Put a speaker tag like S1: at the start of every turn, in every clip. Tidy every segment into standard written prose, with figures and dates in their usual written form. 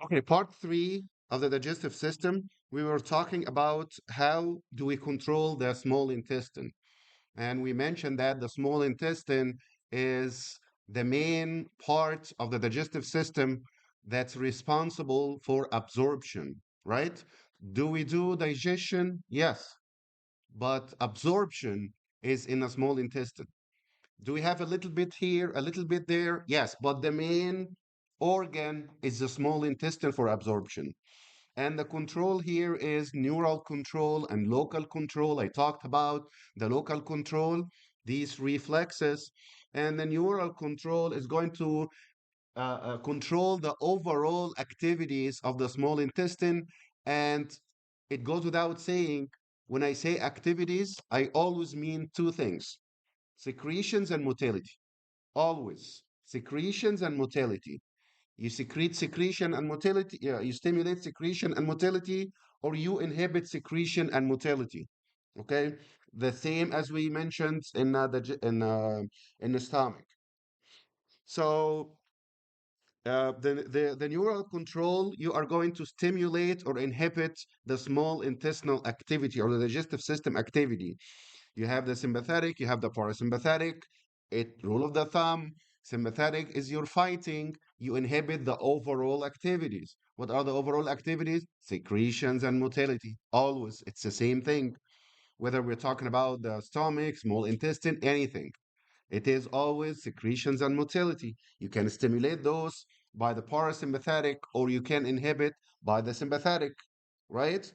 S1: Okay, part three of the digestive system, we were talking about how do we control the small intestine. And we mentioned that the small intestine is the main part of the digestive system that's responsible for absorption, right? Do we do digestion? Yes, but absorption is in a small intestine. Do we have a little bit here, a little bit there? Yes, but the main organ is the small intestine for absorption. And the control here is neural control and local control. I talked about the local control, these reflexes, and the neural control is going to control the overall activities of the small intestine. And it goes without saying, when I say activities, I always mean two things: secretions and motility. Always secretions and motility. You secrete secretion and motility, you stimulate secretion and motility, or you inhibit secretion and motility. Okay, the same as we mentioned in in the stomach. So the neural control, you are going to stimulate or inhibit the small intestinal activity or the digestive system activity. You have the sympathetic, you have the parasympathetic. It rule of the thumb, sympathetic is your fighting, you inhibit the overall activities. What are the overall activities? Secretions and motility. Always, it's the same thing. Whether we're talking about the stomach, small intestine, anything. It is always secretions and motility. You can stimulate those by the parasympathetic or you can inhibit by the sympathetic, right?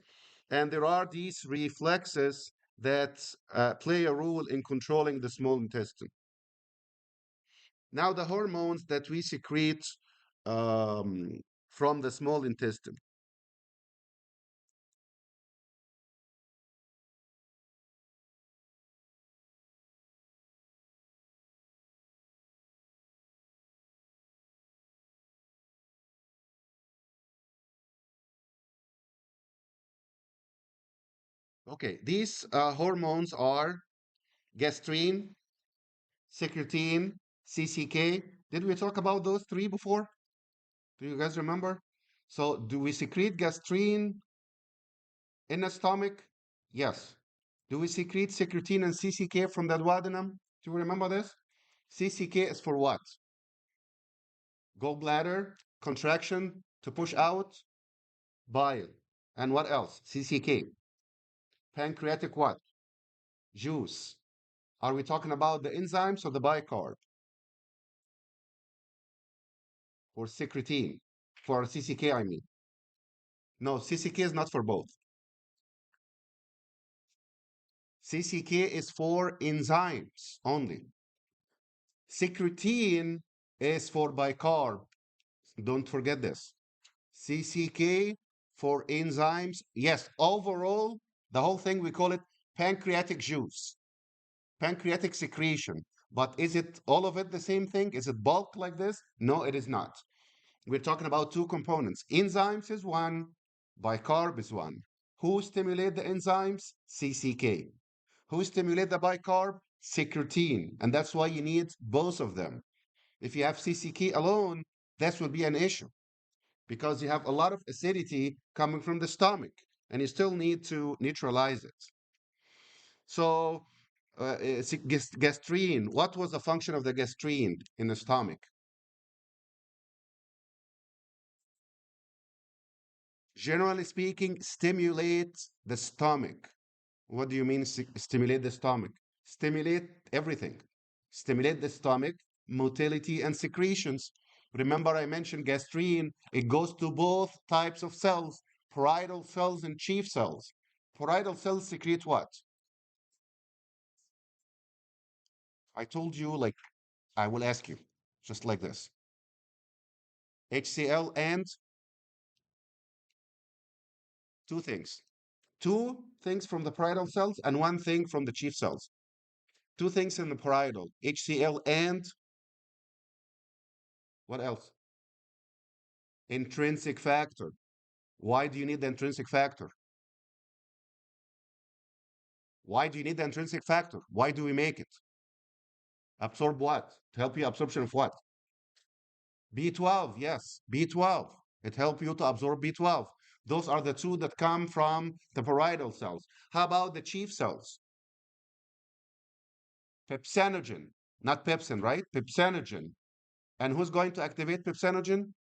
S1: And there are these reflexes that play a role in controlling the small intestine. Now, the hormones that we secrete from the small intestine. Okay, these hormones are gastrin, secretin, CCK. Did we talk about those three before? Do you guys remember? So, do we secrete gastrin in the stomach? Yes. Do we secrete secretin and CCK from the duodenum? Do you remember this? CCK is for what? Gallbladder contraction to push out bile. And what else? CCK. Pancreatic what? Juice. Are we talking about the enzymes or the bicarb? For secretin. For CCK, I mean. No, CCK is not for both. CCK is for enzymes only. Secretin is for bicarb. Don't forget this. CCK for enzymes. Yes, overall, the whole thing, we call it pancreatic juice, pancreatic secretion. But is it all of it the same thing? Is it bulk like this? No, it is not. We're talking about two components. Enzymes is one, bicarb is one. Who stimulate the enzymes? CCK. Who stimulate the bicarb? Secretin. And that's why you need both of them. If you have CCK alone, that will be an issue because you have a lot of acidity coming from the stomach and you still need to neutralize it. So, gastrin, what was the function of the gastrin in the stomach? Generally speaking, stimulate the stomach. What do you mean stimulate the stomach? Stimulate everything. Stimulate the stomach, motility, and secretions. Remember, I mentioned gastrin. It goes to both types of cells, parietal cells and chief cells. Parietal cells secrete what? I told you, like, I will ask you, just like this. HCl and two things. Two things from the parietal cells and one thing from the chief cells. Two things in the parietal, HCl and what else? Intrinsic factor. Why do you need the intrinsic factor? Why do you need the intrinsic factor? Why do we make it? Absorb what? To help you absorption of what? B12, yes, B12. It helps you to absorb B12. Those are the two that come from the parietal cells. How about the chief cells? Pepsinogen, not pepsin, right? Pepsinogen. And who's going to activate pepsinogen?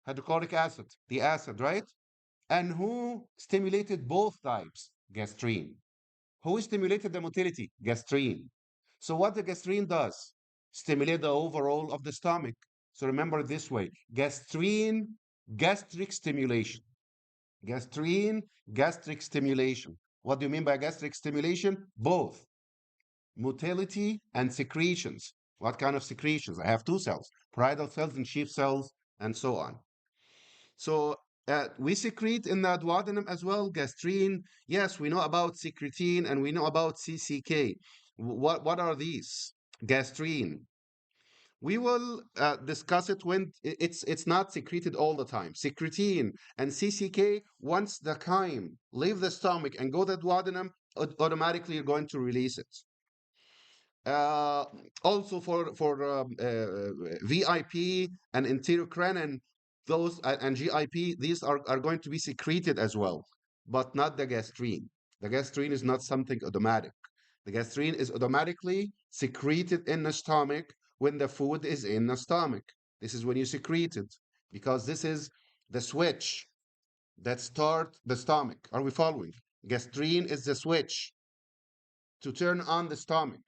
S1: Hydrochloric acid, the acid, right? And who stimulated both types? Gastrin. Who stimulated the motility? Gastrin. So what the gastrin does? Stimulate the overall of the stomach. So remember it this way. Gastrin, gastric stimulation. Gastrin, gastric stimulation. What do you mean by gastric stimulation? Both motility and secretions. What kind of secretions? I have two cells, parietal cells and chief cells, and so on. So we secrete in the duodenum as well, gastrin. Yes, we know about secretin and we know about CCK. What are these? Gastrin. We will discuss it when it's not secreted all the time. Secretin and CCK, once the chyme leave the stomach and go to the duodenum, automatically you're going to release it. Uh, Also for VIP and enterocrinin, those and GIP, these are going to be secreted as well, but not the gastrin. The gastrin is not something automatic. The gastrin is automatically secreted in the stomach when the food is in the stomach. This is when you secrete it, because this is the switch that start the stomach. Are we following? Gastrin is the switch to turn on the stomach.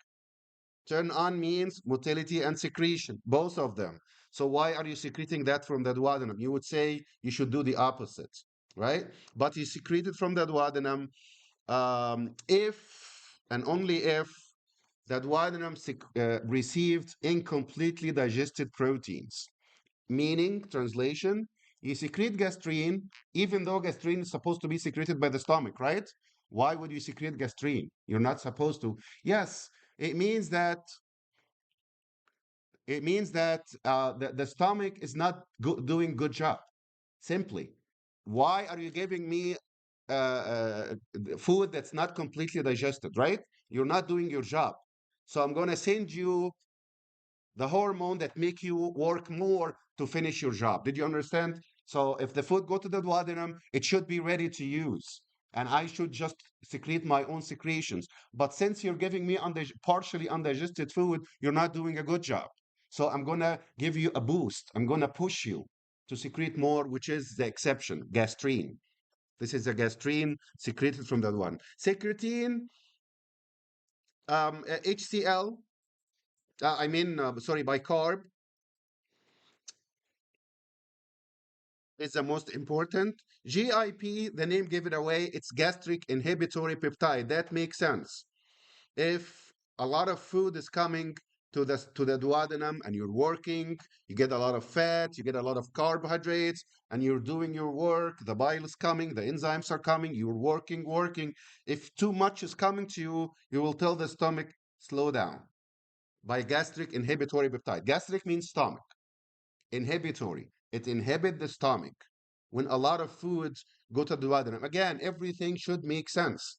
S1: Turn on means motility and secretion, both of them. So why are you secreting that from the duodenum? You would say you should do the opposite, right? But you secrete it from the duodenum if and only if the duodenum received incompletely digested proteins. Meaning, translation, you secrete gastrin, even though gastrin is supposed to be secreted by the stomach, right? Why would you secrete gastrin? You're not supposed to. Yes, it means that the stomach is not doing good job. Simply, why are you giving me food that's not completely digested? Right? You're not doing your job. So I'm going to send you the hormone that make you work more to finish your job. Did you understand? So if the food go to the duodenum, it should be ready to use. And I should just secrete my own secretions. But since you're giving me partially undigested food, you're not doing a good job. So I'm going to give you a boost. I'm going to push you to secrete more, which is the exception, gastrin. This is a gastrin secreted from that one. Secretin, HCl, sorry, bicarb is the most important. GIP, the name gave it away, it's gastric inhibitory peptide. That makes sense. If a lot of food is coming to the duodenum and you're working, you get a lot of fat, you get a lot of carbohydrates, and you're doing your work, the bile is coming, the enzymes are coming, you're working. If too much is coming to you, you will tell the stomach, slow down. By gastric inhibitory peptide. Gastric means stomach. Inhibitory. It inhibits the stomach. When a lot of foods go to the duodenum, again, everything should make sense.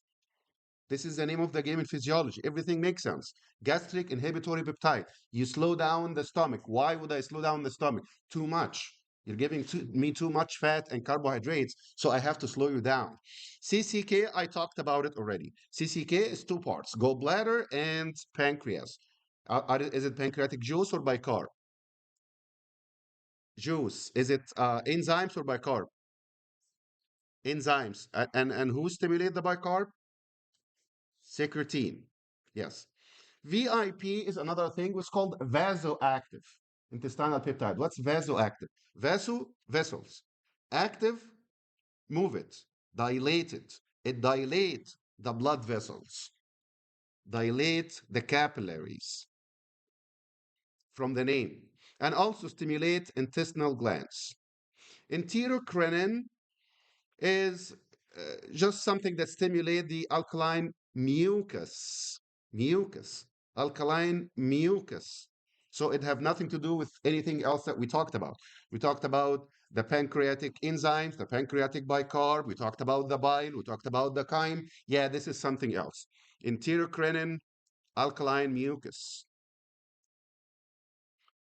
S1: This is the name of the game in physiology. Everything makes sense. Gastric inhibitory peptide. You slow down the stomach. Why would I slow down the stomach? Too much. You're giving me too much fat and carbohydrates, so I have to slow you down. CCK, I talked about it already. CCK is two parts, gallbladder and pancreas. Is it pancreatic juice or bicarb? Juice. Is it enzymes or bicarb? Enzymes. And who stimulate the bicarb? Secretin. Yes. VIP is another thing which is called vasoactive intestinal peptide. What's vasoactive? Vessels. Active, move it. Dilate it. It dilates the blood vessels. Dilate the capillaries from the name. And also stimulate intestinal glands. Enterocrinin is just something that stimulates the alkaline mucus, alkaline mucus. So it have nothing to do with anything else that we talked about. We talked about the pancreatic enzymes, the pancreatic bicarb. We talked about the bile. We talked about the chyme. Yeah, this is something else. Enterocrinin, alkaline mucus.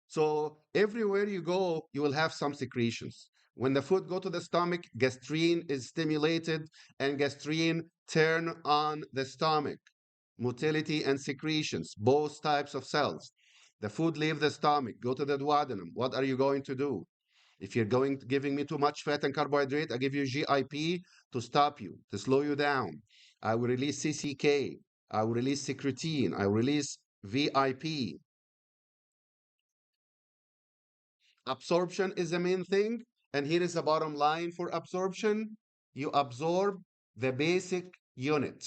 S1: So everywhere you go, you will have some secretions. When the food go to the stomach, gastrin is stimulated, and gastrin turn on the stomach. Motility and secretions, both types of cells. The food leave the stomach, go to the duodenum. What are you going to do? If you're giving me too much fat and carbohydrate, I give you GIP to stop you, to slow you down. I will release CCK. I will release secretin. I will release VIP. Absorption is the main thing. And here is the bottom line for absorption. You absorb the basic unit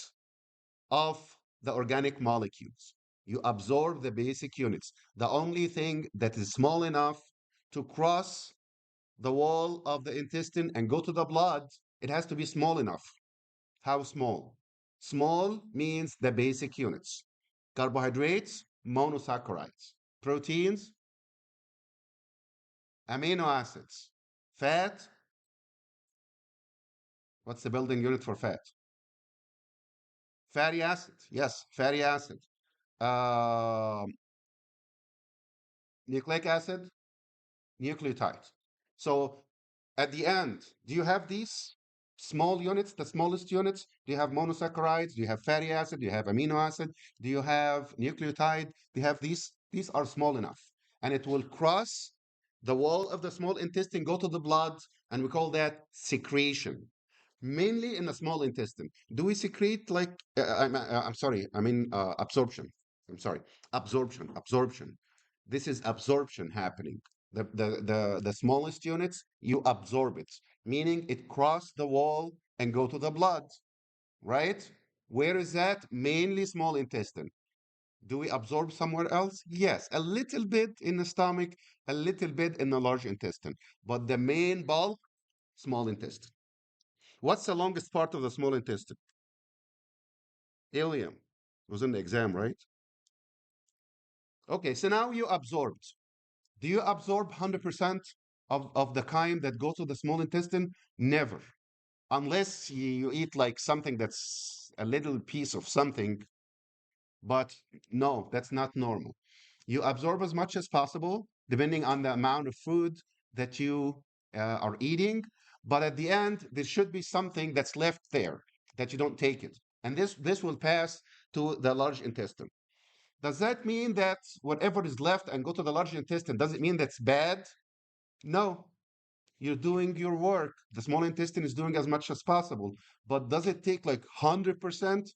S1: of the organic molecules. You absorb the basic units. The only thing that is small enough to cross the wall of the intestine and go to the blood, it has to be small enough. How small? Small means the basic units. Carbohydrates, monosaccharides. Proteins, amino acids. Fat, what's the building unit for fat? Fatty acid. Yes, fatty acid. Um Nucleic acid, nucleotides. So at the end, do you have these small units, the smallest units? Do you have monosaccharides? Do you have fatty acid? Do you have amino acid? Do you have nucleotide? Do you have these? These are small enough. And it will cross the wall of the small intestine, go to the blood, and we call that secretion. Mainly in the small intestine. Do we secrete like, I'm sorry, I mean absorption. I'm sorry, absorption. This is absorption happening. The smallest units, you absorb it, meaning it cross the wall and go to the blood, right? Where is that? Mainly small intestine. Do we absorb somewhere else? Yes, a little bit in the stomach, a little bit in the large intestine, but the main bulk, small intestine. What's the longest part of the small intestine? Ileum. Was in the exam, right? Okay, so now you absorbed. Do you absorb 100% of the chyme that go to the small intestine? Never. Unless you eat like something that's a little piece of something, but no, that's not normal. You absorb as much as possible, depending on the amount of food that you are eating. But at the end, there should be something that's left there that you don't take it. And this will pass to the large intestine. Does that mean that whatever is left and go to the large intestine, does it mean that's bad? No, you're doing your work. The small intestine is doing as much as possible. But does it take like 100%?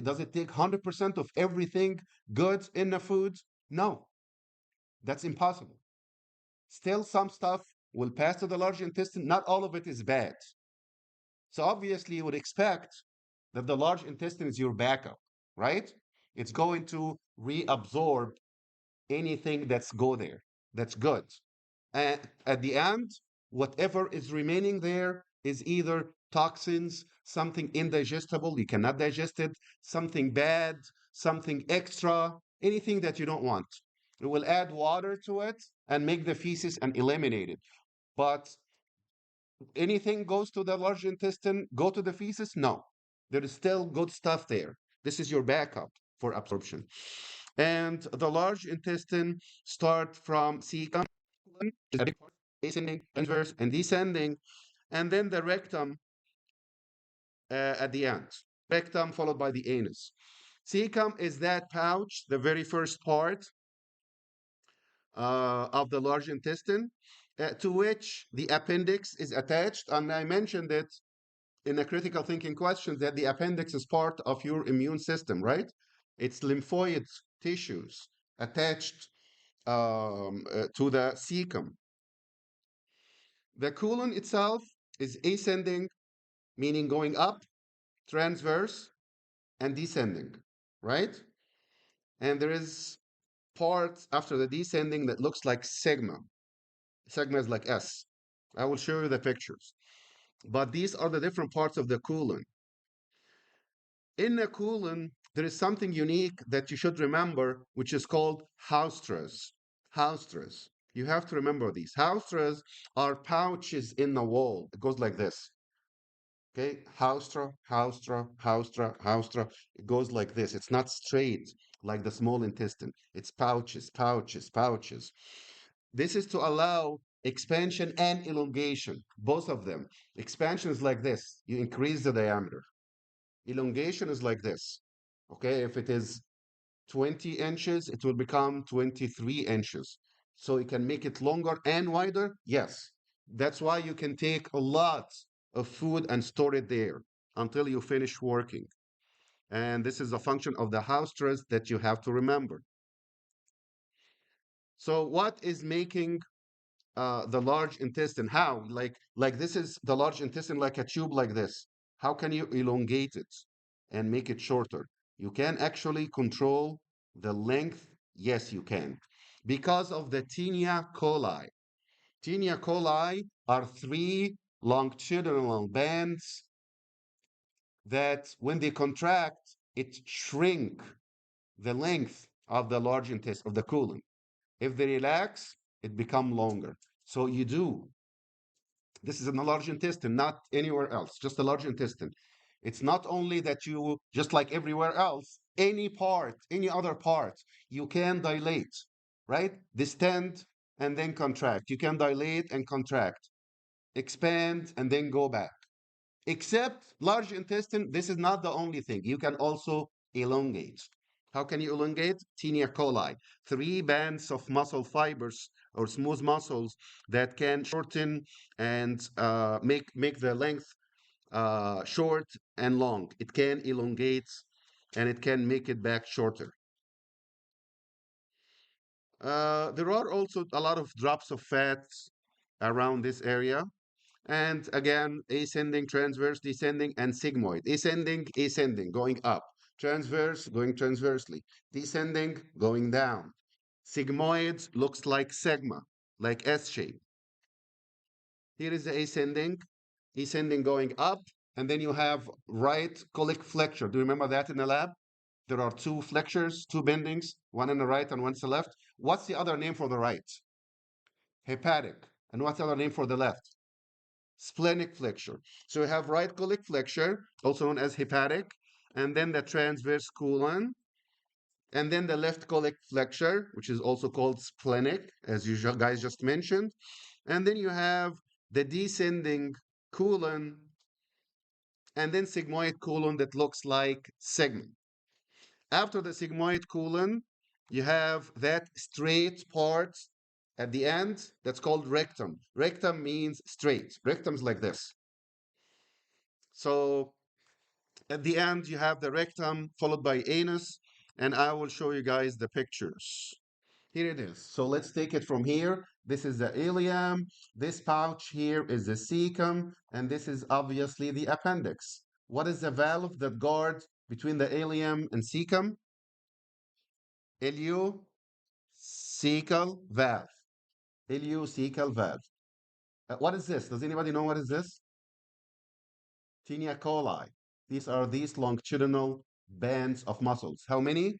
S1: Does it take 100% of everything good in the food? No, that's impossible. Still, some stuff will pass to the large intestine. Not all of it is bad. So obviously, you would expect that the large intestine is your backup, right? It's going to reabsorb anything that's go there, that's good. And at the end, whatever is remaining there is either toxins, something indigestible, you cannot digest it, something bad, something extra, anything that you don't want. It will add water to it and make the feces and eliminate it. But anything goes to the large intestine, go to the feces? No. There is still good stuff there. This is your backup for absorption. And the large intestine start from cecum, ascending, transverse, and descending, and then the rectum at the end. Rectum followed by the anus. Cecum is that pouch, the very first part of the large intestine, to which the appendix is attached. And I mentioned it in a critical thinking question that the appendix is part of your immune system, right? It's lymphoid tissues attached to the cecum. The colon itself is ascending, meaning going up, transverse, and descending, right? And there is part after the descending that looks like sigma. Sigma is like S. I will show you the pictures. But these are the different parts of the colon. In the colon, there is something unique that you should remember, which is called haustras. Haustras. You have to remember these. Haustras are pouches in the wall. It goes like this. Okay, haustra, haustra, haustra, haustra. It goes like this. It's not straight like the small intestine. It's pouches, pouches, pouches. This is to allow expansion and elongation, both of them. Expansion is like this, you increase the diameter. Elongation is like this. Okay, if it is 20 inches, it will become 23 inches. So you can make it longer and wider? Yes. That's why you can take a lot of food and store it there until you finish working. And this is a function of the house stress that you have to remember. So what is making the large intestine? How? Like this is the large intestine like a tube like this. How can you elongate it and make it shorter? You can actually control the length. Yes, you can. Because of the Taenia coli. Taenia coli are three longitudinal bands that when they contract, it shrink the length of the large intestine, of the colon. If they relax, it become longer. So you do. This is in the large intestine, not anywhere else, just the large intestine. It's not only that you, just like everywhere else, any part, any other part, you can dilate, right? Distend and then contract. You can dilate and contract, expand and then go back. Except large intestine, this is not the only thing. You can also elongate. How can you elongate? Taenia coli, three bands of muscle fibers or smooth muscles that can shorten and make the length short and long. It can elongate and it can make it back shorter. There are also a lot of drops of fat around this area. And again, ascending, transverse, descending, and sigmoid. Ascending, going up. Transverse, going transversely. Descending, going down. Sigmoid looks like sigma, like S shape. Here is the ascending going up. And then you have right colic flexure. Do you remember that in the lab? There are two flexures, two bendings, one on the right and one to the left. What's the other name for the right? Hepatic. And what's the other name for the left? Splenic flexure. So we have right colic flexure, also known as hepatic, and then the transverse colon, and then the left colic flexure, which is also called splenic, as you guys just mentioned. And then you have the descending colon, and then sigmoid colon that looks like segment. After the sigmoid colon, you have that straight part at the end that's called rectum. Rectum means straight. Rectum's like this. So at the end, you have the rectum followed by anus, and I will show you guys the pictures. Here it is. So let's take it from here. This is the ileum. This pouch here is the cecum, and this is obviously the appendix. What is the valve that guards between the ileum and cecum? Ileocecal valve. Ileocecal valve. What is this? Does anybody know what is this? Taenia coli. These longitudinal bands of muscles. How many?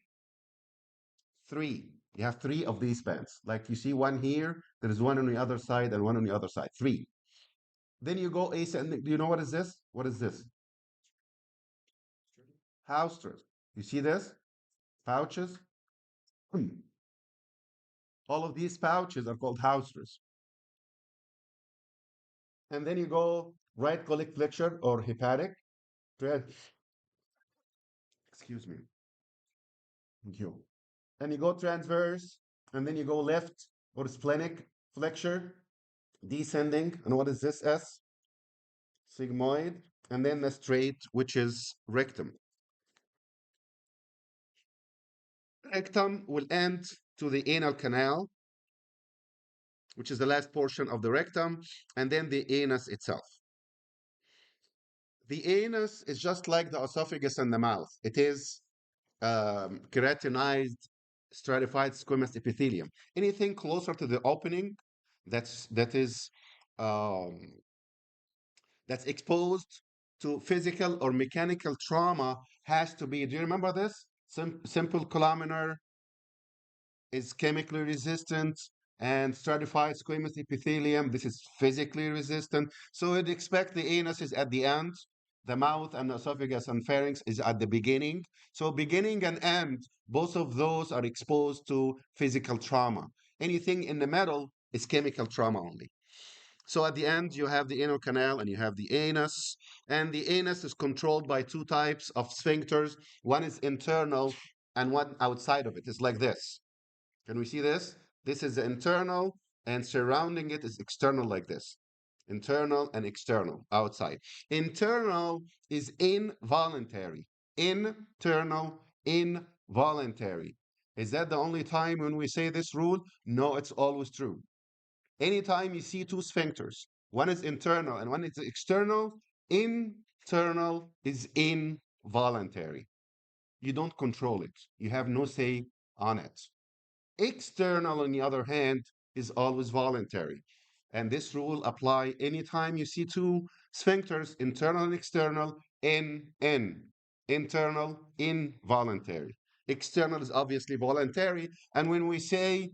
S1: Three. You have three of these bands. Like you see one here, there is one on the other side and one on the other side. Three. Then you go ascending. Do you know what is this? What is this? Housters. You see this? Pouches. All of these pouches are called housters. And then you go right colic flexure or hepatic. Excuse me. Thank you. And you go transverse, and then you go left or splenic flexure, descending. And what is this S? Sigmoid. And then the straight, which is rectum. Rectum will end to the anal canal, which is the last portion of the rectum, and then the anus itself. The anus is just like the esophagus and the mouth. It is keratinized, stratified squamous epithelium. Anything closer to the opening that is that's exposed to physical or mechanical trauma has to be. Do you remember this? Simple columnar is chemically resistant, and stratified squamous epithelium, this is physically resistant. So you'd expect the anus is at the end, the mouth and the esophagus and pharynx is at the beginning. So beginning and end, both of those are exposed to physical trauma. Anything in the middle is chemical trauma only. So at the end, you have the anal canal and you have the anus. And the anus is controlled by two types of sphincters. One is internal and one outside of it. It's like this. Can we see this? This is the internal, and surrounding it is external like this. Internal and external, outside. Internal is involuntary. Internal, involuntary. Is that the only time when we say this rule? No, it's always true. Anytime you see two sphincters, one is internal and one is external, internal is involuntary. You don't control it. You have no say on it. External, on the other hand, is always voluntary. And this rule apply anytime you see two sphincters, internal and external, in. Internal, involuntary. External is obviously voluntary. And when we say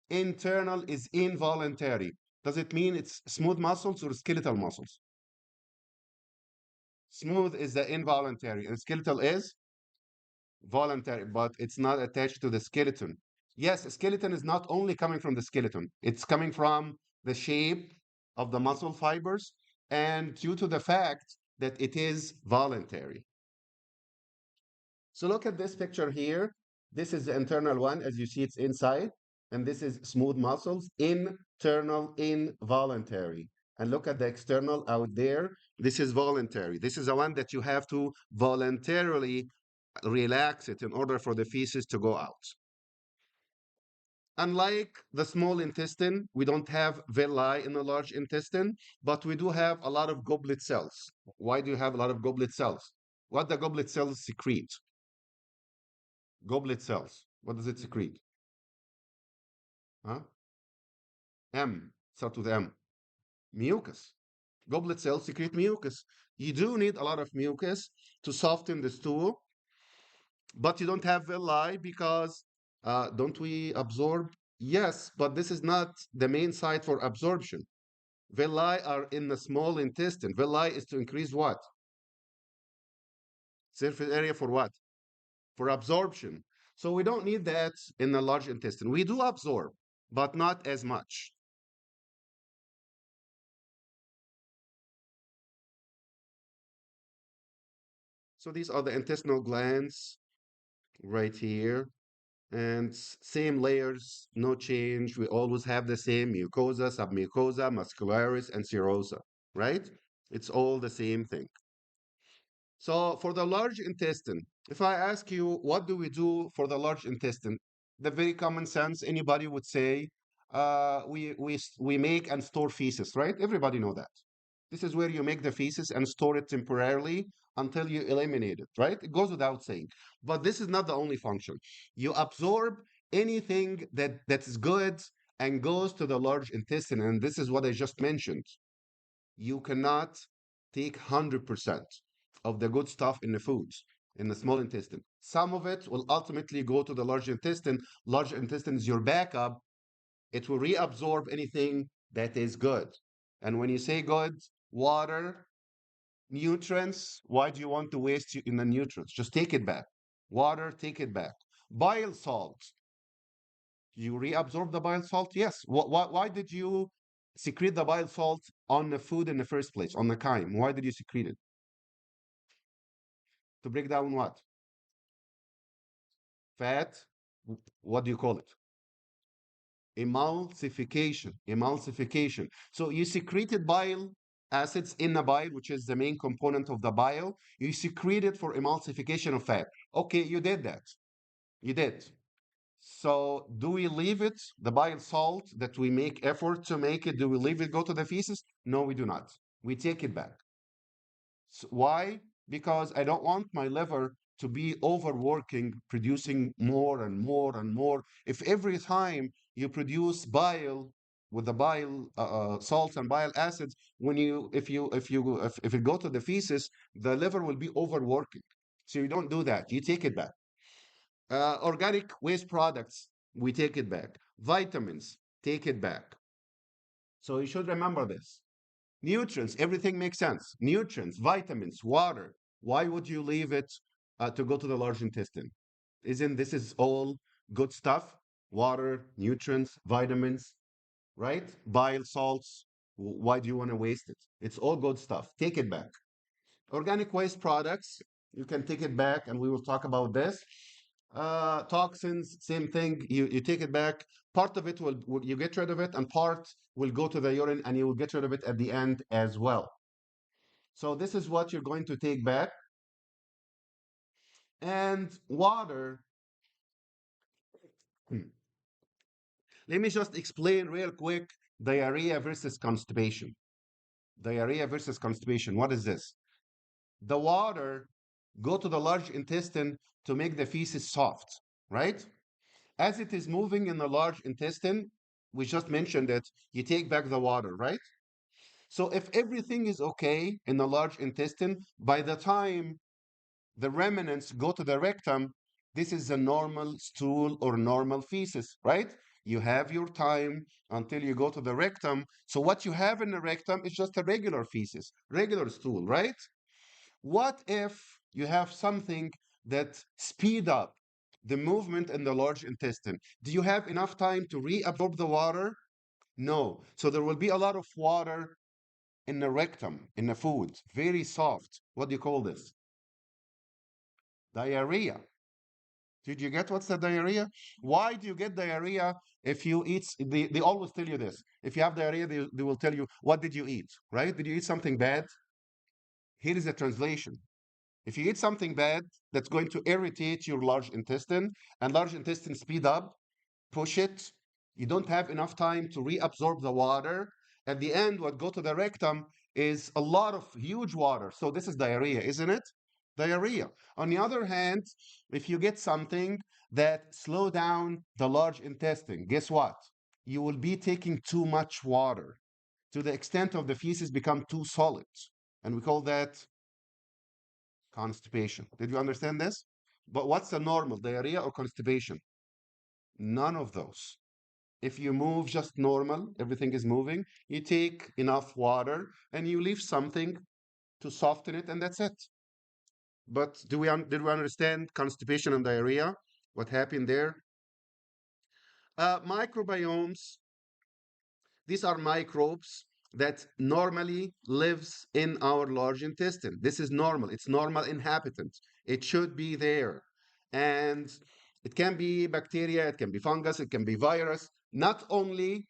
S1: internal is involuntary, does it mean it's smooth muscles or skeletal muscles? Smooth is the involuntary, and skeletal is voluntary, but it's not attached to the skeleton. Yes, skeleton is not only coming from the skeleton, it's coming from the shape of the muscle fibers and due to the fact that it is voluntary. So look at this picture here. This is the internal one. As you see, it's inside. And this is smooth muscles, internal, involuntary. And look at the external out there. This is voluntary. This is the one that you have to voluntarily relax it in order for the feces to go out. Unlike the small intestine, we don't have villi in the large intestine, but we do have a lot of goblet cells. Why do you have a lot of goblet cells? What the goblet cells secrete? Goblet cells. What does it secrete? Huh? M. Start with M. Mucus. Goblet cells secrete mucus. You do need a lot of mucus to soften the stool, but you don't have villi because don't we absorb? Yes, but this is not the main site for absorption. Villi are in the small intestine. Villi is to increase what? Surface area for what? For absorption. So we don't need that in the large intestine. We do absorb, but not as much. So these are the intestinal glands right here. And same layers, no change. We always have the same mucosa, submucosa, muscularis, and serosa, right? It's all the same thing. So for the large intestine, if I ask you, what do we do for the large intestine? The very common sense, anybody would say, we make and store feces, right? Everybody know that. This is where you make the feces and store it temporarily until you eliminate it, right? It goes without saying. But this is not the only function. You absorb anything that is good and goes to the large intestine. And this is what I just mentioned. You cannot take 100% of the good stuff in the foods in the small intestine. Some of it will ultimately go to the large intestine. Large intestine is your backup. It will reabsorb anything that is good. And when you say good, water, nutrients, why do you want to waste in the nutrients? Just take it back. Water, take it back. Bile salt. You reabsorb the bile salt? Yes. Why did you secrete the bile salt on the food in the first place, on the chyme? Why did you secrete it? To break down what? Fat. What do you call it? Emulsification. Emulsification. So you secreted bile acids in the bile, which is the main component of the bile. You secrete it for emulsification of fat. Okay, you did that. You did. So do we leave it, the bile salt that we make effort to make it, do we leave it go to the feces? No, we do not. We take it back. So why? Because I don't want my liver to be overworking, producing more and more and more. If every time you produce bile with the bile salts and bile acids, when you if it go to the feces, the liver will be overworking. So you don't do that. You take it back. Organic waste products, we take it back. Vitamins, take it back. So you should remember this. Nutrients, everything makes sense. Nutrients, vitamins, water. Why would you leave it to go to the large intestine? Isn't this is all good stuff? Water, nutrients, vitamins, right? Bile salts. Why do you want to waste it? It's all good stuff. Take it back. Organic waste products, you can take it back, and we will talk about this. Toxins, same thing. You take it back. Part of it will you get rid of it, and part will go to the urine, and you will get rid of it at the end as well. So this is what you're going to take back. And water. Hmm. Let me just explain real quick diarrhea versus constipation. Diarrhea versus constipation. What is this? The water go to the large intestine to make the feces soft, right? As it is moving in the large intestine, we just mentioned it, you take back the water, right? So if everything is okay in the large intestine, by the time the remnants go to the rectum, this is a normal stool or normal feces, right? You have your time until you go to the rectum. So what you have in the rectum is just a regular feces, regular stool, right? What if you have something that speed up the movement in the large intestine? Do you have enough time to reabsorb the water? No. So there will be a lot of water in the rectum, in the food, very soft. What do you call this? Diarrhea. Did you get what's the diarrhea? Why do you get diarrhea if you eat? They always tell you this. If you have diarrhea, they will tell you, what did you eat, right? Did you eat something bad? Here is a translation. If you eat something bad, that's going to irritate your large intestine, and large intestine speed up, push it. You don't have enough time to reabsorb the water. At the end, what go to the rectum is a lot of huge water. So this is diarrhea, isn't it? Diarrhea. On the other hand, if you get something that slow down the large intestine, guess what? You will be taking too much water to the extent of the feces become too solid. And we call that constipation. Did you understand this? But what's the normal, diarrhea or constipation? None of those. If you move just normal, everything is moving, you take enough water and you leave something to soften it, and that's it. But did we understand constipation and diarrhea? What happened there? Microbiomes, these are microbes that normally lives in our large intestine. This is normal. It's normal inhabitant. It should be there. And it can be bacteria, it can be fungus, it can be virus. Not only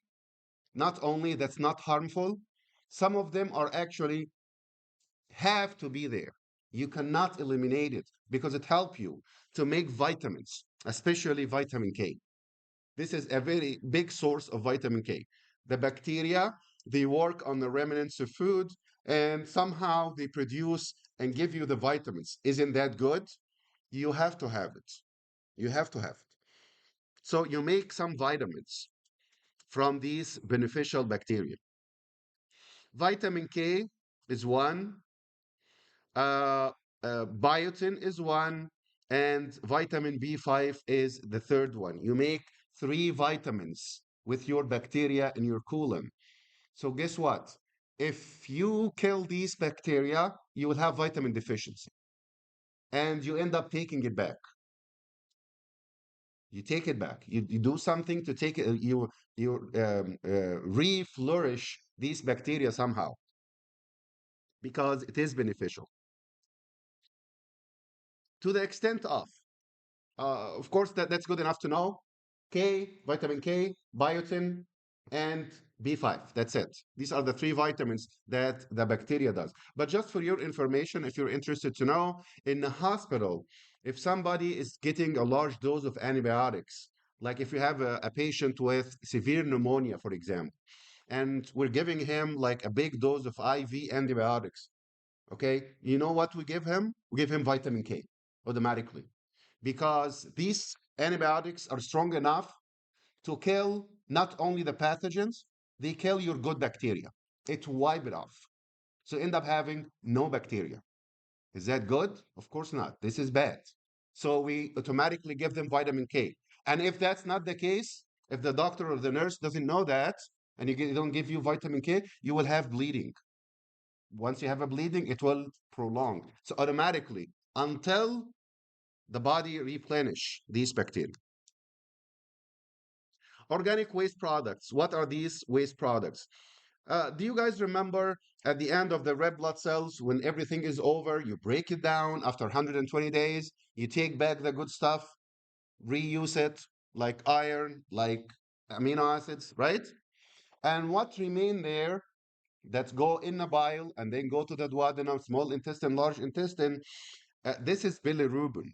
S1: that's not harmful, some of them are actually have to be there. You cannot eliminate it because it helps you to make vitamins, especially vitamin K. This is a very big source of vitamin K. The bacteria, they work on the remnants of food and somehow they produce and give you the vitamins. Isn't that good? You have to have it. You have to have it. So you make some vitamins from these beneficial bacteria. Vitamin K is one, uh, biotin is one, and vitamin B5 is the third one. You make three vitamins with your bacteria in your colon. So guess what? If you kill these bacteria, you will have vitamin deficiency, and you end up taking it back. You take it back. You do something to take it. You re-flourish these bacteria somehow because it is beneficial to the extent of course, that's good enough to know. Vitamin K, biotin, and B5. That's it. These are the three vitamins that the bacteria does. But just for your information, if you're interested to know, in the hospital, if somebody is getting a large dose of antibiotics, like if you have a patient with severe pneumonia, for example, and we're giving him like a big dose of IV antibiotics, okay, you know what we give him? We give him vitamin K automatically because these antibiotics are strong enough to kill not only the pathogens, they kill your good bacteria. It wipe it off. So end up having no bacteria. Is that good? Of course not. This is bad. So we automatically give them vitamin K. And if that's not the case, if the doctor or the nurse doesn't know that, and they don't give you vitamin K, you will have bleeding. Once you have a bleeding, it will prolong. So automatically, until the body replenish these bacteria. Organic waste products. What are these waste products? Do you guys remember at the end of the red blood cells, when everything is over, you break it down after 120 days, you take back the good stuff, reuse it, like iron, like amino acids, right? And what remain there that go in the bile and then go to the duodenum, small intestine, large intestine, this is bilirubin.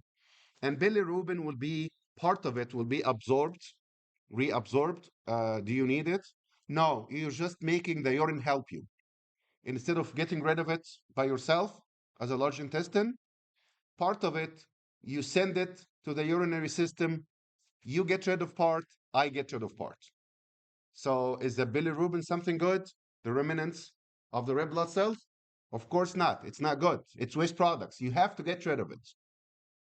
S1: And bilirubin will be part of it will be absorbed, reabsorbed. Do you need it? No, you're just making the urine help you. Instead of getting rid of it by yourself as a large intestine, part of it, you send it to the urinary system. You get rid of part, I get rid of part. So is the bilirubin something good? The remnants of the red blood cells? Of course not. It's not good. It's waste products. You have to get rid of it.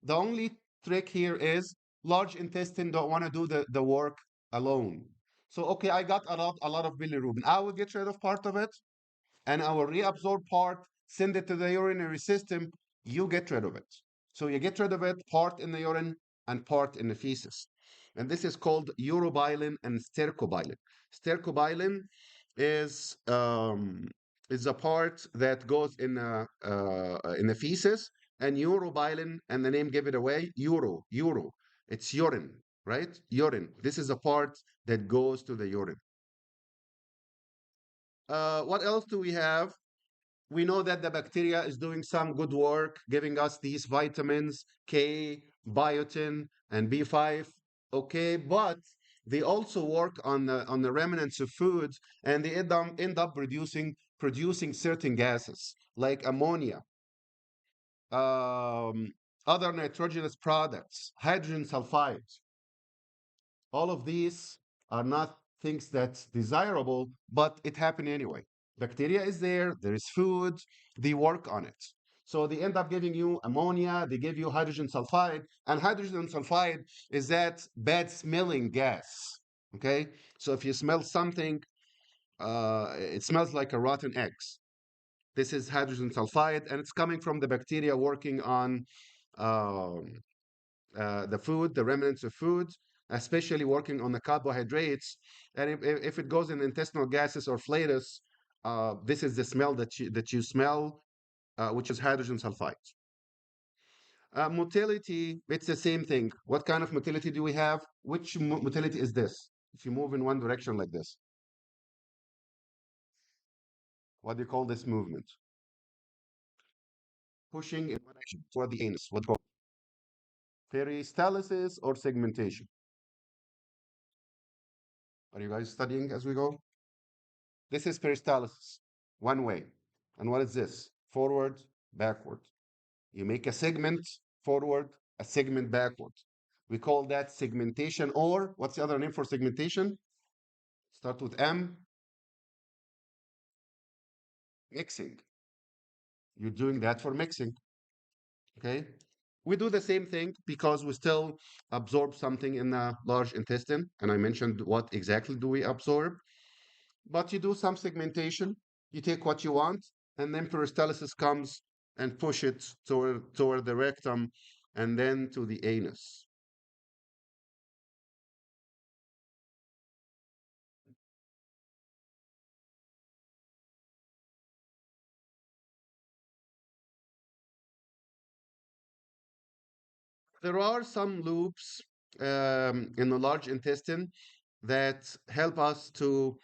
S1: The only trick here is large intestine don't want to do the work alone. So okay, I got a lot of bilirubin. I will get rid of part of it and I will reabsorb part, send it to the urinary system. You get rid of it. So you get rid of it, part in the urine and part in the feces. And this is called urobilin and stercobilin. Stercobilin is is a part that goes in the feces, and urobilin, and the name give it away, uro. It's urine, right? Urine. This is a part that goes to the urine. What else do we have? We know that the bacteria is doing some good work, giving us these vitamins K, biotin, and B5. Okay, but they also work on the remnants of foods, and they end up producing certain gases like ammonia, um, other nitrogenous products, hydrogen sulfide. All of these are not things that's desirable, but it happened anyway. Bacteria is there is food, they work on it. So they end up giving you ammonia, they give you hydrogen sulfide, and hydrogen sulfide is that bad smelling gas. Okay, so if you smell something, it smells like a rotten eggs. This is hydrogen sulfide, and it's coming from the bacteria working on um, the food, the remnants of food, especially working on the carbohydrates. And if it goes in intestinal gases or flatus, this is the smell that you smell, which is hydrogen sulfide. Motility, it's the same thing. What kind of motility do we have? Which motility is this? If you move in one direction like this, what do you call this movement? Pushing in one direction toward the anus. What do you call it? Peristalsis or segmentation? Are you guys studying as we go? This is peristalsis, one way. And what is this? Forward, backward. You make a segment forward, a segment backward. We call that segmentation, or what's the other name for segmentation? Start with M, mixing. You're doing that for mixing, okay? We do the same thing because we still absorb something in the large intestine. And I mentioned what exactly do we absorb. But you do some segmentation, you take what you want, and then peristalsis comes and push it toward the rectum and then to the anus. There are some loops in the large intestine that help us to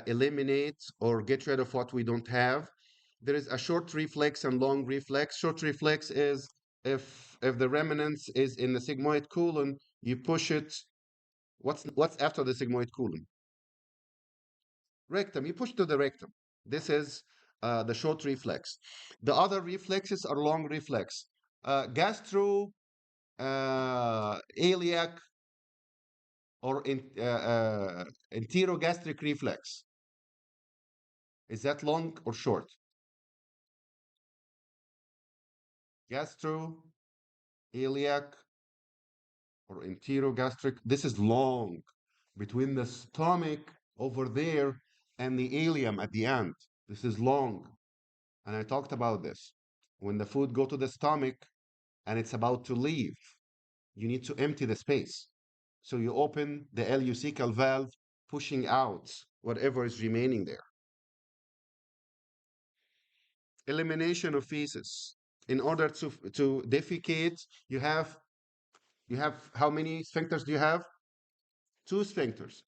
S1: eliminate or get rid of what we don't have. There is a short reflex and long reflex. Short reflex is if the remnants is in the sigmoid colon, you push it. What's after the sigmoid colon? Rectum. You push to the rectum. This is the short reflex. The other reflexes are long reflex. Gastro, iliac, or enterogastric reflex. Is that long or short? Gastro, iliac, or enterogastric. This is long between the stomach over there and the ileum at the end. This is long. And I talked about this. When the food go to the stomach and it's about to leave, you need to empty the space. So you open the ileocecal valve, pushing out whatever is remaining there. elimination of feces. In order to defecate, you have how many sphincters do you have? Two sphincters.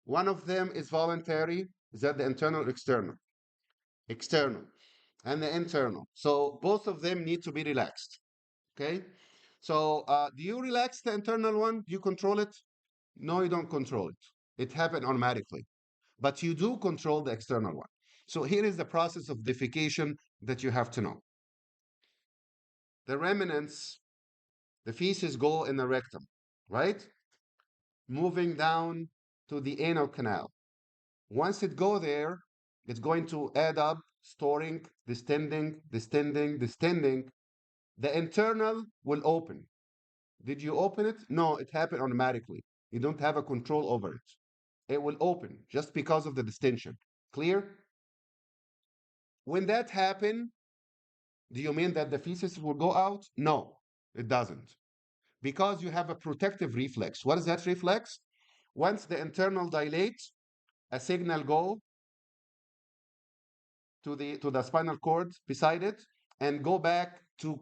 S1: One of them is voluntary. Is that the internal or external? External. And the internal. So both of them need to be relaxed. Okay. So do you relax the internal one? Do you control it? No, you don't control it. It happens automatically. But you do control the external one. So here is the process of defecation that you have to know. The remnants, the feces go in the rectum, right? Moving down to the anal canal. Once it go there, it's going to add up, storing, distending, distending, distending. The internal will open. Did you open it? No, it happened automatically. You don't have a control over it. It will open just because of the distension. Clear? When that happen, do you mean that the feces will go out? No, it doesn't. Because you have a protective reflex. What is that reflex? Once the internal dilates, a signal go to the spinal cord beside it and go back to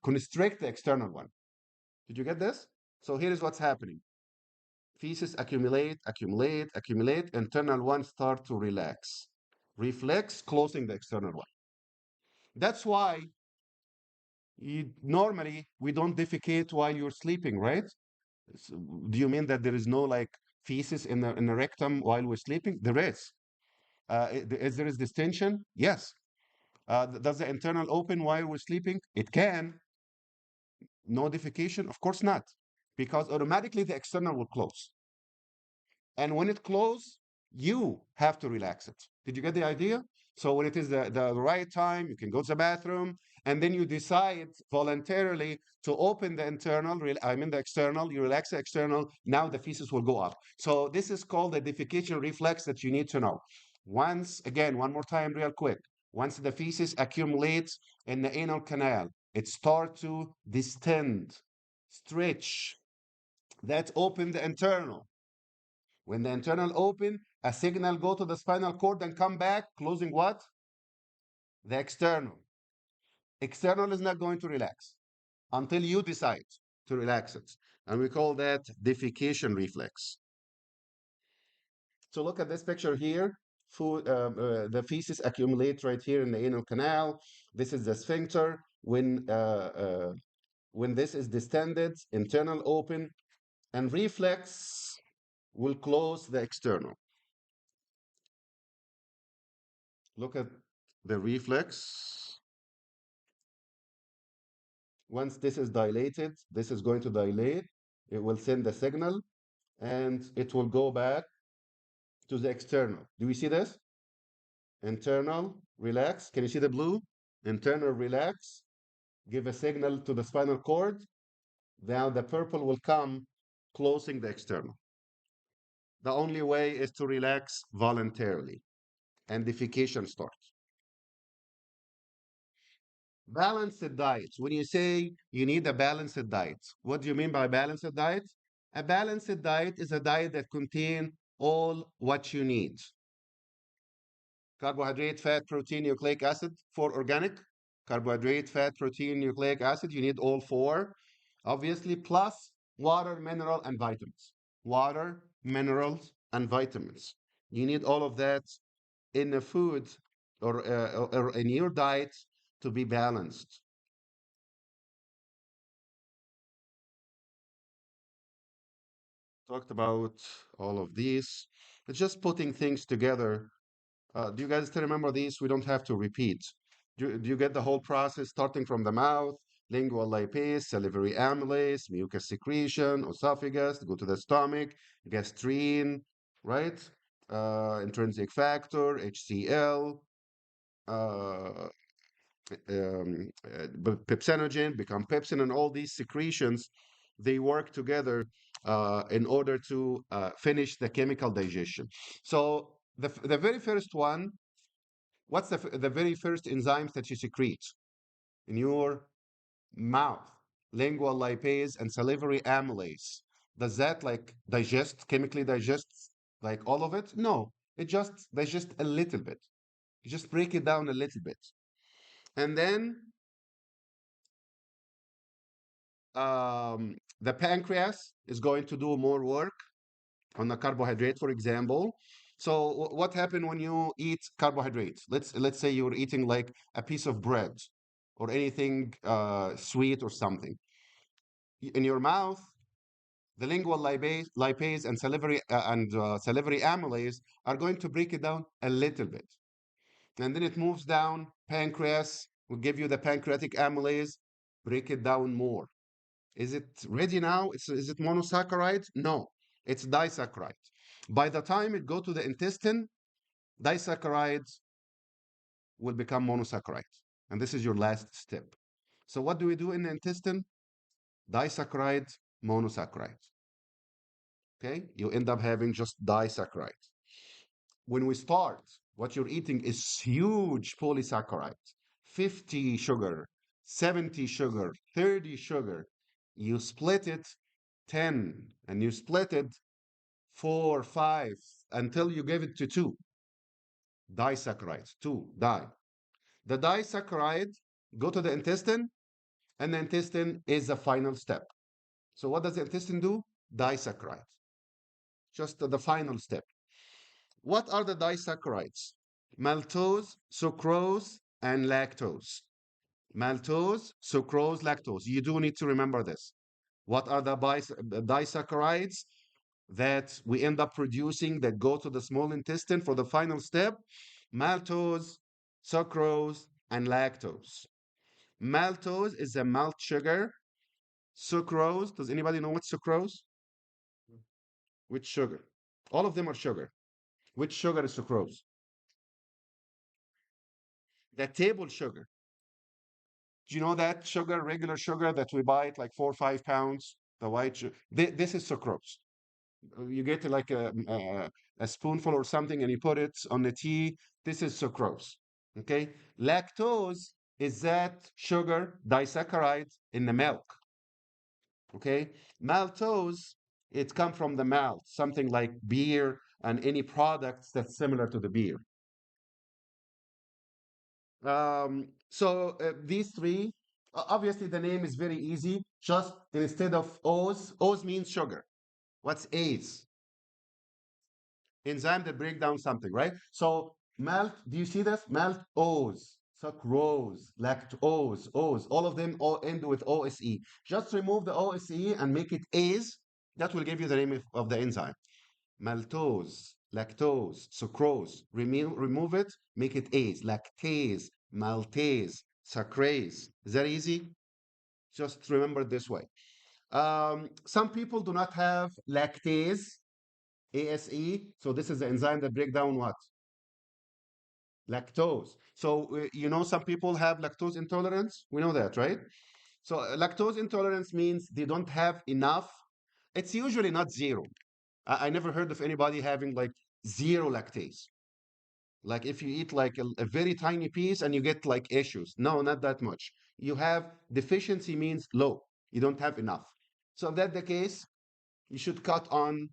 S1: constrict the external one. Did you get this? So here is what's happening. Feces accumulate, accumulate, accumulate. Internal one start to relax. Reflex closing the external one. That's why normally we don't defecate while you're sleeping, right? So, do you mean that there is no like feces in the rectum while we're sleeping? There is. Is there is distension? Yes. Does the internal open while we're sleeping? It can. No defecation? Of course not, because automatically the external will close. And when it closes, you have to relax it. Did you get the idea? So when it is the right time, you can go to the bathroom, and then you decide voluntarily to open the internal, I mean the external, you relax the external, now the feces will go up. So this is called the defecation reflex that you need to know. Once, again, one more time real quick. Once the feces accumulates in the anal canal, it starts to distend, stretch. That open the internal. When the internal open, a signal go to the spinal cord and come back, closing what? The external. External is not going to relax until you decide to relax it. And we call that defecation reflex. So look at this picture here. The feces accumulate right here in the anal canal. This is the sphincter. When this is distended, internal open, and reflex will close the external. Look at the reflex. Once this is dilated, this is going to dilate. It will send the signal and it will go back to the external. Do we see this? Internal, relax. Can you see the blue? Internal, relax. Give a signal to the spinal cord. Now the purple will come, closing the external. The only way is to relax voluntarily, and defecation starts. Balanced diet. When you say you need a balanced diet, what do you mean by balanced diet? A balanced diet is a diet that contains all what you need. Carbohydrate, fat, protein, nucleic acid for organic. Carbohydrate, fat, protein, nucleic acid. You need all four, obviously, plus water, mineral, and vitamins. Water, minerals, and vitamins. You need all of that in the food or in your diet to be balanced. Talked about all of these. It's just putting things together. Do you guys still remember these? We don't have to repeat. Do you get the whole process starting from the mouth, lingual lipase, salivary amylase, mucus secretion, esophagus, go to the stomach, gastrine, right? Intrinsic factor, HCl, uh, pepsinogen, become pepsin, and all these secretions, they work together in order to finish the chemical digestion. So the very first one, what's the very first enzymes that you secrete in your mouth? Lingual lipase and salivary amylase. Does that like digest, chemically digest like all of it? No, it just digests a little bit. You just break it down a little bit. And then the pancreas is going to do more work on the carbohydrate, for example. So what happened when you eat carbohydrates? Let's say you're eating like a piece of bread or anything sweet or something. In your mouth, the lingual lipase and salivary amylase are going to break it down a little bit. And then it moves down, pancreas will give you the pancreatic amylase, break it down more. Is it ready now? Is it monosaccharide? No, it's disaccharide. By the time it go to the intestine, disaccharides will become monosaccharide. And this is your last step. So what do we do in the intestine? Disaccharide, monosaccharide. Okay, you end up having just disaccharide. When we start, what you're eating is huge polysaccharides, 50 sugar, 70 sugar, 30 sugar. You split it 10, and you split it 4, 5, until you give it to 2 disaccharides, 2 di. The disaccharide go to the intestine, and the intestine is the final step. So what does the intestine do? Disaccharide, just the final step. What are the disaccharides? Maltose, sucrose, and lactose. Maltose, sucrose, lactose. You do need to remember this. What are the disaccharides that we end up producing that go to the small intestine for the final step? Maltose, sucrose, and lactose. Maltose is a malt sugar. Sucrose, does anybody know what's sucrose? Which sugar? All of them are sugar. Which sugar is sucrose? The table sugar. Do you know that sugar, regular sugar that we buy it like 4 or 5 pounds? The white sugar. This is sucrose. You get like a spoonful or something and you put it on the tea. This is sucrose. Okay. Lactose is that sugar disaccharide in the milk. Okay. Maltose, it comes from the malt, something like beer and any products that's similar to the beer. So these three, obviously the name is very easy. Just instead of O's means sugar. What's A's? Enzyme that break down something, right? So malt, do you see this? Maltose, sucrose, lactose, O's, all of them all end with OSE. Just remove the OSE and make it A's. That will give you the name of the enzyme. Maltose, lactose, sucrose. Remove it, make it A's. Lactase, maltase, sucrase. Is that easy? Just remember it this way. Some people do not have lactase, ASE. So this is the enzyme that break down what? Lactose. So some people have lactose intolerance. We know that, right? So lactose intolerance means they don't have enough. It's usually not zero. I never heard of anybody having like zero lactase. Like if you eat like a very tiny piece and you get like issues. No, not that much. You have deficiency means low. You don't have enough. So if that's the case, you should cut on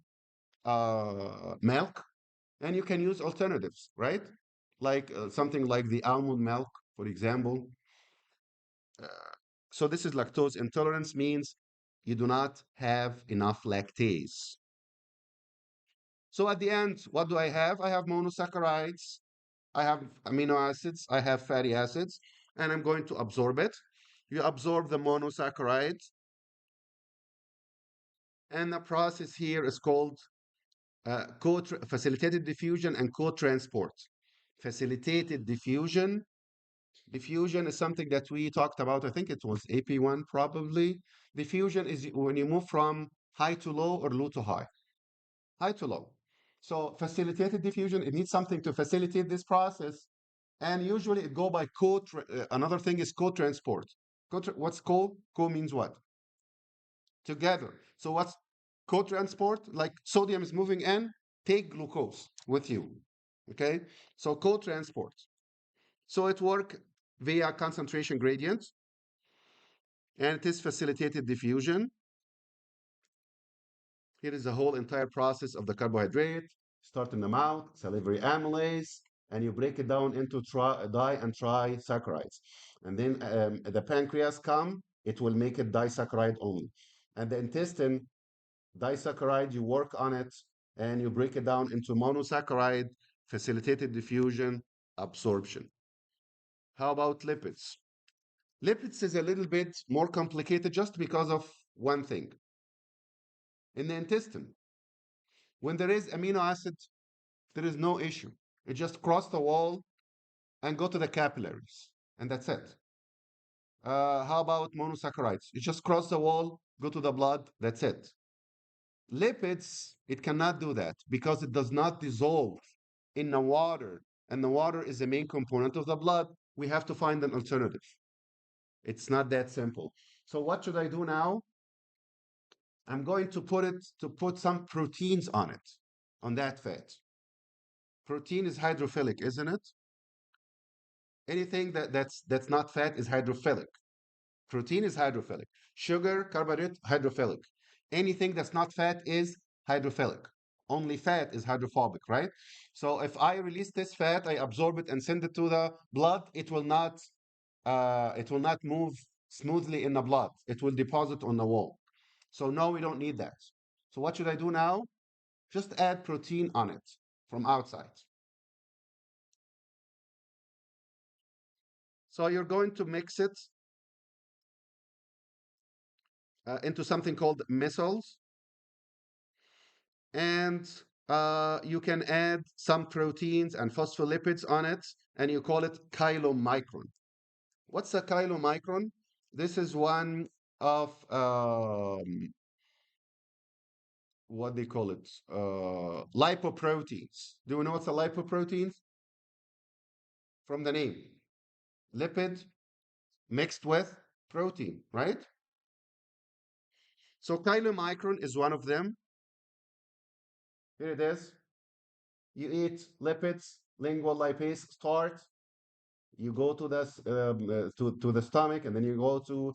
S1: milk, and you can use alternatives, right? Like something like the almond milk, for example. Uh, so this is lactose intolerance means you do not have enough lactase. So at the end, what do I have? I have monosaccharides, I have amino acids, I have fatty acids, and I'm going to absorb it. You absorb the monosaccharides, and the process here is called facilitated diffusion and co-transport. Facilitated diffusion. Diffusion is something that we talked about. I think it was AP1 probably. Diffusion is when you move from high to low or low to high. High to low. So facilitated diffusion, it needs something to facilitate this process. And usually it go by another thing is co-transport. What's co? Co means what? Together. So what's co-transport? Like sodium is moving in, take glucose with you. Okay? So co-transport. So it works via concentration gradient, and it is facilitated diffusion. Here is the whole entire process of the carbohydrate. Start in the mouth, salivary amylase, and you break it down into di and trisaccharides. And then the pancreas come, it will make it disaccharide only. And the intestine, disaccharide, you work on it and you break it down into monosaccharide, facilitated diffusion, absorption. How about lipids? Lipids is a little bit more complicated just because of one thing. In the intestine, when there is amino acid, there is no issue. It just cross the wall and go to the capillaries, and that's it. How about monosaccharides? You just cross the wall, go to the blood, that's it. Lipids, it cannot do that because it does not dissolve in the water, and the water is the main component of the blood. We have to find an alternative. It's not that simple. So what should I do now? I'm going to put some proteins on it, on that fat. Protein is hydrophilic, isn't it? Anything that's not fat is hydrophilic. Protein is hydrophilic. Sugar, carbohydrate, hydrophilic. Anything that's not fat is hydrophilic. Only fat is hydrophobic, right? So if I release this fat, I absorb it and send it to the blood, it will not move smoothly in the blood. It will deposit on the wall. So no, we don't need that. So what should I do now? Just add protein on it from outside. So you're going to mix it into something called micelles, and you can add some proteins and phospholipids on it, and you call it chylomicron. What's a chylomicron? This is one of what they call it, lipoproteins. Do you know what's a lipoproteins? From the name, lipid mixed with protein, right? So chylomicron is one of them. Here it is. You eat lipids, lingual lipase start. You go to to the stomach, and then you go to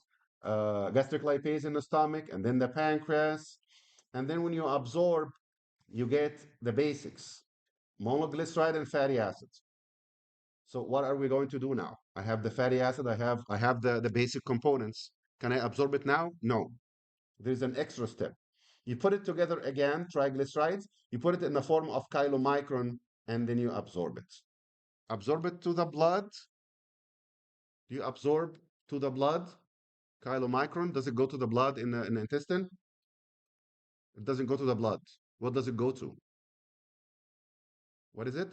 S1: gastric lipase in the stomach, and then the pancreas. And then when you absorb, you get the basics, monoglyceride and fatty acids. So what are we going to do now? I have the fatty acid, I have the basic components. Can I absorb it now? No. There's an extra step. You put it together again, triglycerides, you put it in the form of chylomicron, and then you absorb it. Absorb it to the blood. Do you absorb to the blood? Chylomicron, does it go to the blood in the intestine? It doesn't go to the blood. What does it go to? What is it?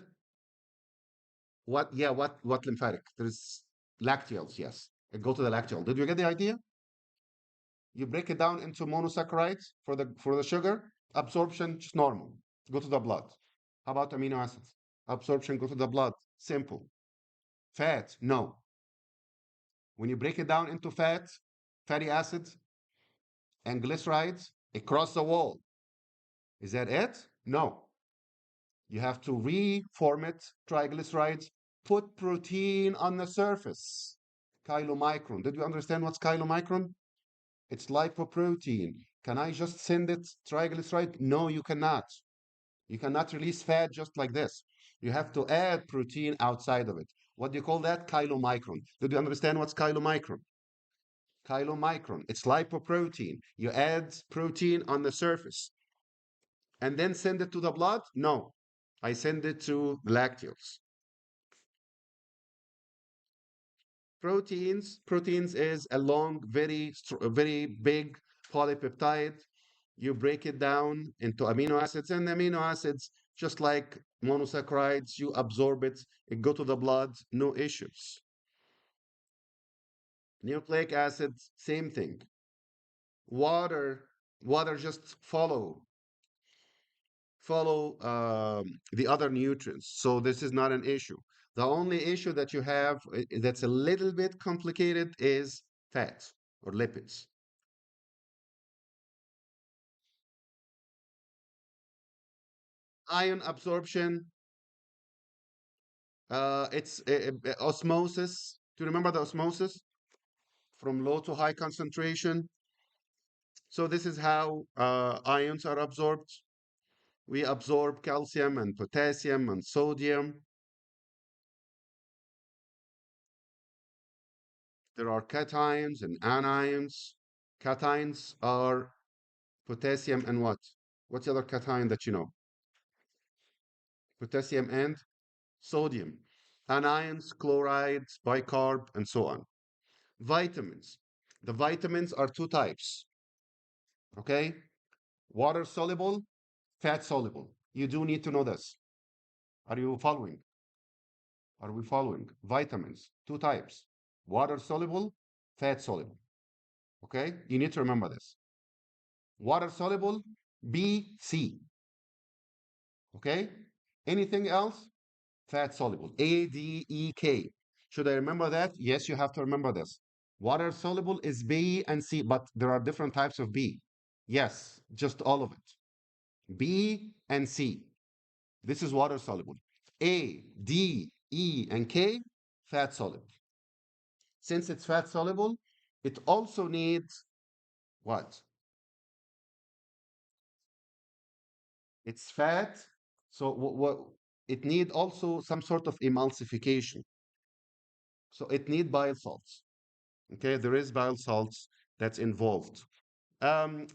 S1: What? Yeah, what lymphatic? There's lacteals, yes. It go to the lacteal. Did you get the idea? You break it down into monosaccharides for the sugar. Absorption, just normal. Go to the blood. How about amino acids? Absorption, go to the blood. Simple. Fat, no. When you break it down into fat, fatty acids, and glycerides, it crosses the wall. Is that it? No. You have to reform it, triglycerides, put protein on the surface. Chylomicron. Did you understand what's chylomicron? It's lipoprotein. Can I just send it triglyceride? No, you cannot. You cannot release fat just like this. You have to add protein outside of it. What do you call that? Chylomicron. Did you understand what's chylomicron? Chylomicron. It's lipoprotein. You add protein on the surface and then send it to the blood? No, I send it to lacteals. Proteins is a long, very big polypeptide. You break it down into amino acids, and amino acids, just like monosaccharides, you absorb it, it go to the blood, no issues. Nucleic acids, same thing. Water, water just follow the other nutrients. So this is not an issue. The only issue that you have that's a little bit complicated is fat or lipids. Ion absorption, it's osmosis. Do you remember the osmosis? From low to high concentration. So this is how ions are absorbed. We absorb calcium and potassium and sodium. There are cations and anions. Cations are potassium and what? What's the other cation that you know? Potassium and sodium. Anions, chlorides, bicarb, and so on. Vitamins. The vitamins are two types, okay? Water soluble, fat soluble. You do need to know this. Are you following? Are we following? Vitamins, two types. Water soluble, fat soluble. Okay? You need to remember this. Water soluble, B, C. Okay? Anything else? Fat soluble, A, D, E, K. Should I remember that? Yes, you have to remember this. Water soluble is B and C, but there are different types of B. Yes, just all of it. B and C. This is water soluble. A, D, E, and K, fat soluble. Since it's fat soluble, it also needs what? It's fat, so what? It need also some sort of emulsification. So it need bile salts. Okay, there is bile salts that's involved.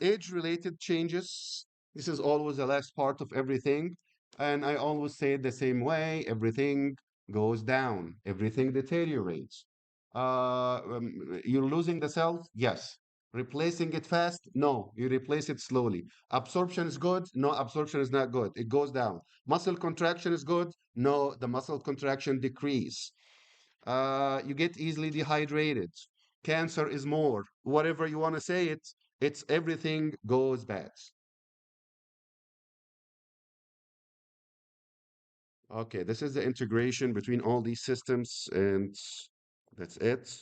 S1: Age-related changes. This is always the last part of everything. And I always say it the same way. Everything goes down. Everything deteriorates. You're losing the cells? Yes. Replacing it fast? No. You replace it slowly. Absorption is good? No, absorption is not good. It goes down. Muscle contraction is good? No, the muscle contraction decrease. You get easily dehydrated. Cancer is more. Whatever you want to say it, it's everything goes bad. Okay, this is the integration between all these systems, and that's it.